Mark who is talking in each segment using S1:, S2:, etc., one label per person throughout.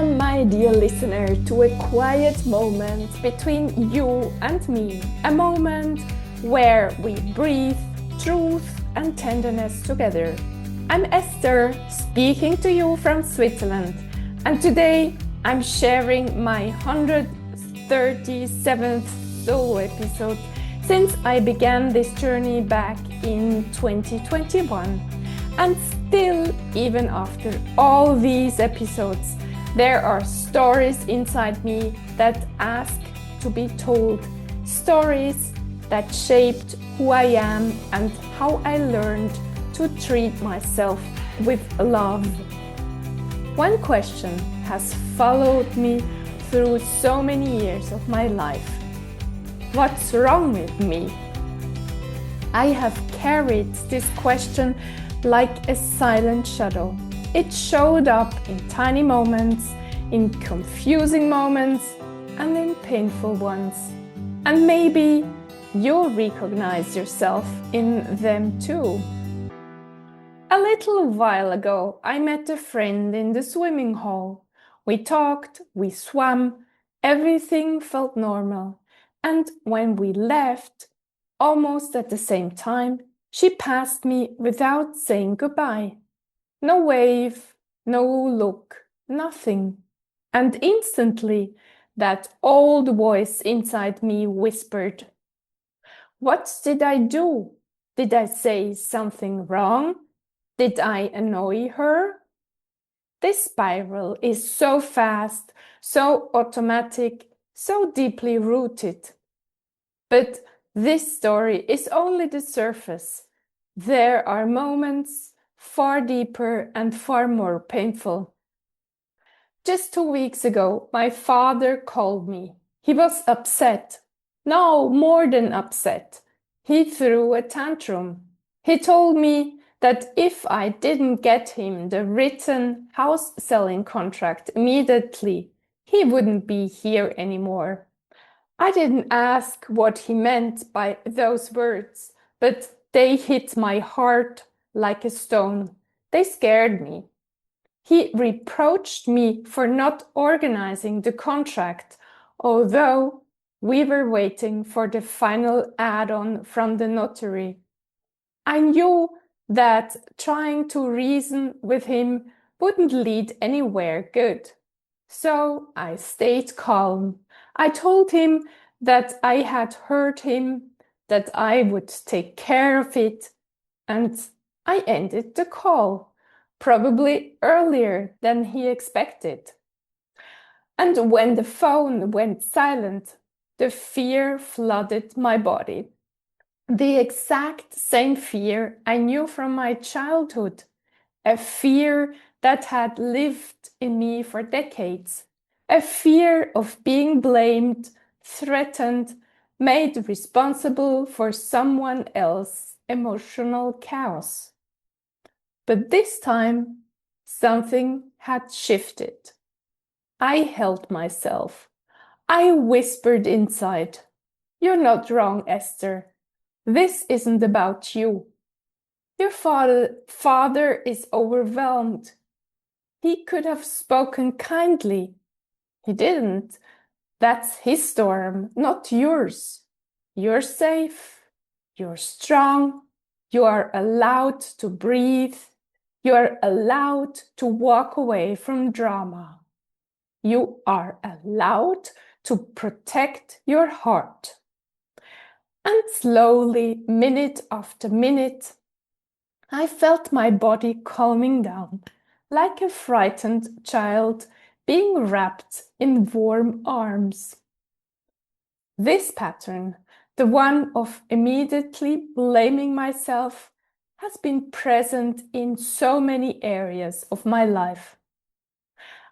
S1: Welcome, my dear listener, to a quiet moment between you and me. A moment where we breathe truth and tenderness together. I'm Esther, speaking to you from Switzerland, and today I'm sharing my 137th solo episode since I began this journey back in 2021. And still, even after all these episodes, there are stories inside me that ask to be told. Stories that shaped who I am and how I learned to treat myself with love. One question has followed me through so many years of my life. What's wrong with me? I have carried this question like a silent shadow. It showed up in tiny moments, in confusing moments, and in painful ones. And maybe you'll recognize yourself in them too. A little while ago, I met a friend in the swimming hall. We talked, we swam, everything felt normal. And when we left, almost at the same time, she passed me without saying goodbye. No wave, no look, nothing. And instantly, that old voice inside me whispered, "What did I do? Did I say something wrong? Did I annoy her?" This spiral is so fast, so automatic, so deeply rooted. But this story is only the surface. There are moments far deeper and far more painful. Just 2 weeks ago, my father called me. He was upset. No, more than upset. He threw a tantrum. He told me that if I didn't get him the written house selling contract immediately, he wouldn't be here anymore. I didn't ask what he meant by those words, but they hit my heart like a stone. They scared me. He reproached me for not organizing the contract, although we were waiting for the final add-on from the notary. I knew that trying to reason with him wouldn't lead anywhere good. So I stayed calm. I told him that I had hurt him, that I would take care of it, and I ended the call, probably earlier than he expected. And when the phone went silent, the fear flooded my body. The exact same fear I knew from my childhood, a fear that had lived in me for decades, a fear of being blamed, threatened, made responsible for someone else's emotional chaos. But this time, something had shifted. I held myself. I whispered inside, "You're not wrong, Esther. This isn't about you. Your father is overwhelmed. He could have spoken kindly. He didn't. That's his storm, not yours. You're safe. You're strong. You are allowed to breathe. You are allowed to walk away from drama. You are allowed to protect your heart." And slowly, minute after minute, I felt my body calming down, like a frightened child being wrapped in warm arms. This pattern, the one of immediately blaming myself, has been present in so many areas of my life.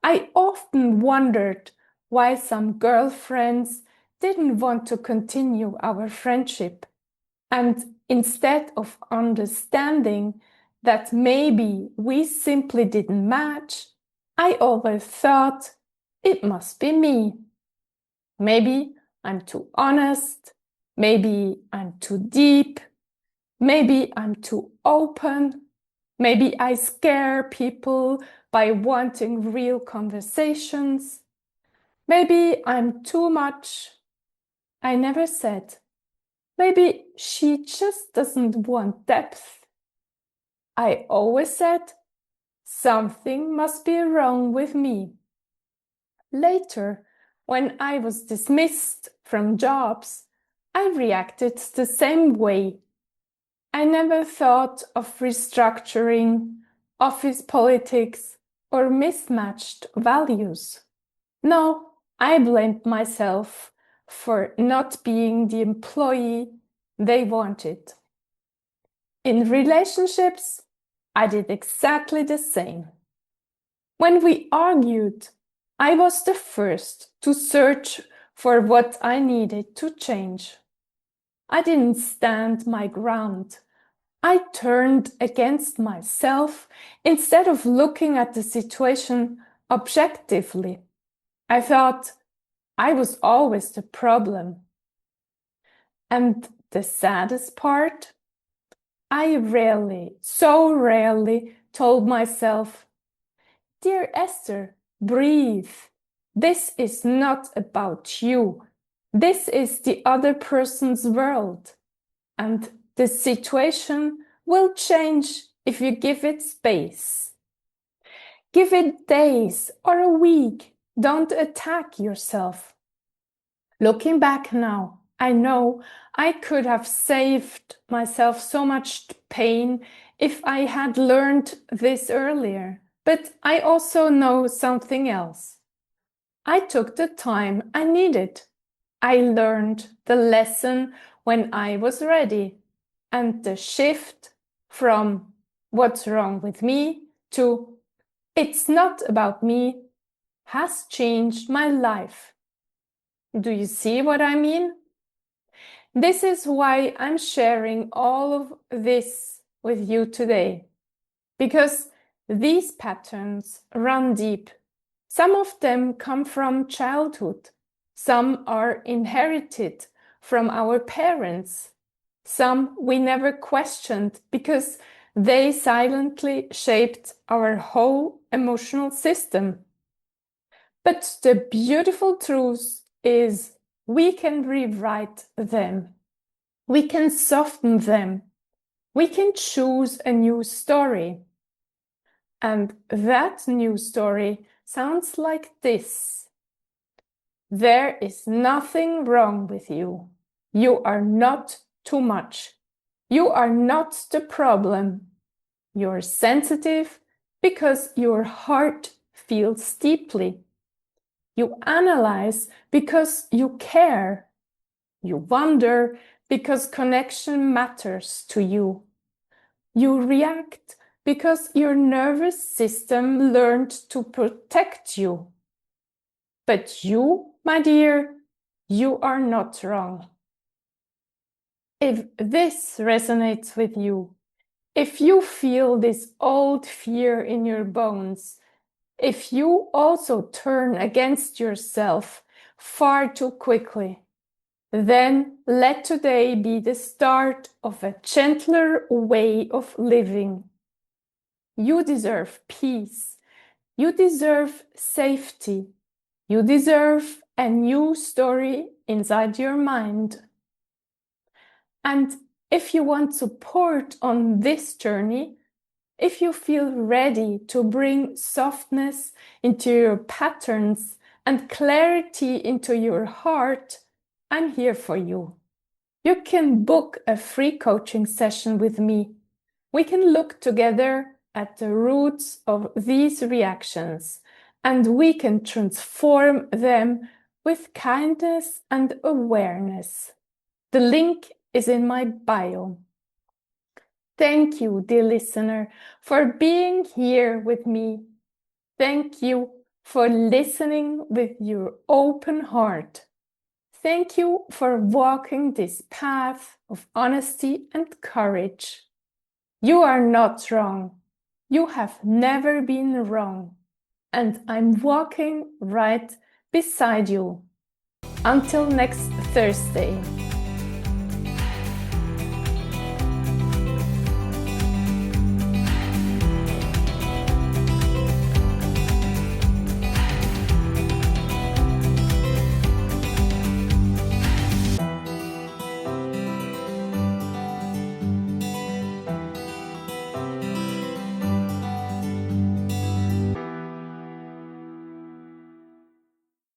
S1: I often wondered why some girlfriends didn't want to continue our friendship, and instead of understanding that maybe we simply didn't match, I always thought it must be me. Maybe I'm too honest, maybe I'm too deep, maybe I'm too open, Maybe I scare people by wanting real conversations. Maybe I'm too much. I never said. Maybe she just doesn't want depth. I always said, something must be wrong with me. Later, when I was dismissed from jobs, I reacted the same way. I never thought of restructuring, office politics, or mismatched values. No, I blamed myself for not being the employee they wanted. In relationships, I did exactly the same. When we argued, I was the first to search for what I needed to change. I didn't stand my ground. I turned against myself instead of looking at the situation objectively. I thought I was always the problem. And the saddest part, I rarely, so rarely told myself, dear Esther, breathe. This is not about you. This is the other person's world. And the situation will change if you give it space. Give it days or a week. Don't attack yourself. Looking back now, I know I could have saved myself so much pain if I had learned this earlier. But I also know something else. I took the time I needed. I learned the lesson when I was ready. And the shift from what's wrong with me to it's not about me has changed my life. Do you see what I mean? This is why I'm sharing all of this with you today, because these patterns run deep. Some of them come from childhood. Some are inherited from our parents. Some we never questioned because they silently shaped our whole emotional system. But the beautiful truth is we can rewrite them. We can soften them. We can choose a new story. And that new story sounds like this. There is nothing wrong with you. You are not too much. You are not the problem. You're sensitive because your heart feels deeply. You analyze because you care. You wonder because connection matters to you. You react because your nervous system learned to protect you. But you, my dear, you are not wrong. If this resonates with you, if you feel this old fear in your bones, if you also turn against yourself far too quickly, then let today be the start of a gentler way of living. You deserve peace. You deserve safety. You deserve a new story inside your mind. And if you want support on this journey, if you feel ready to bring softness into your patterns and clarity into your heart, I'm here for you. You can book a free coaching session with me. We can look together at the roots of these reactions, and we can transform them with kindness and awareness. The link is in my bio. Thank you, dear listener, for being here with me. Thank you for listening with your open heart. Thank you for walking this path of honesty and courage. You are not wrong. You have never been wrong. And I'm walking right beside you. Until next Thursday.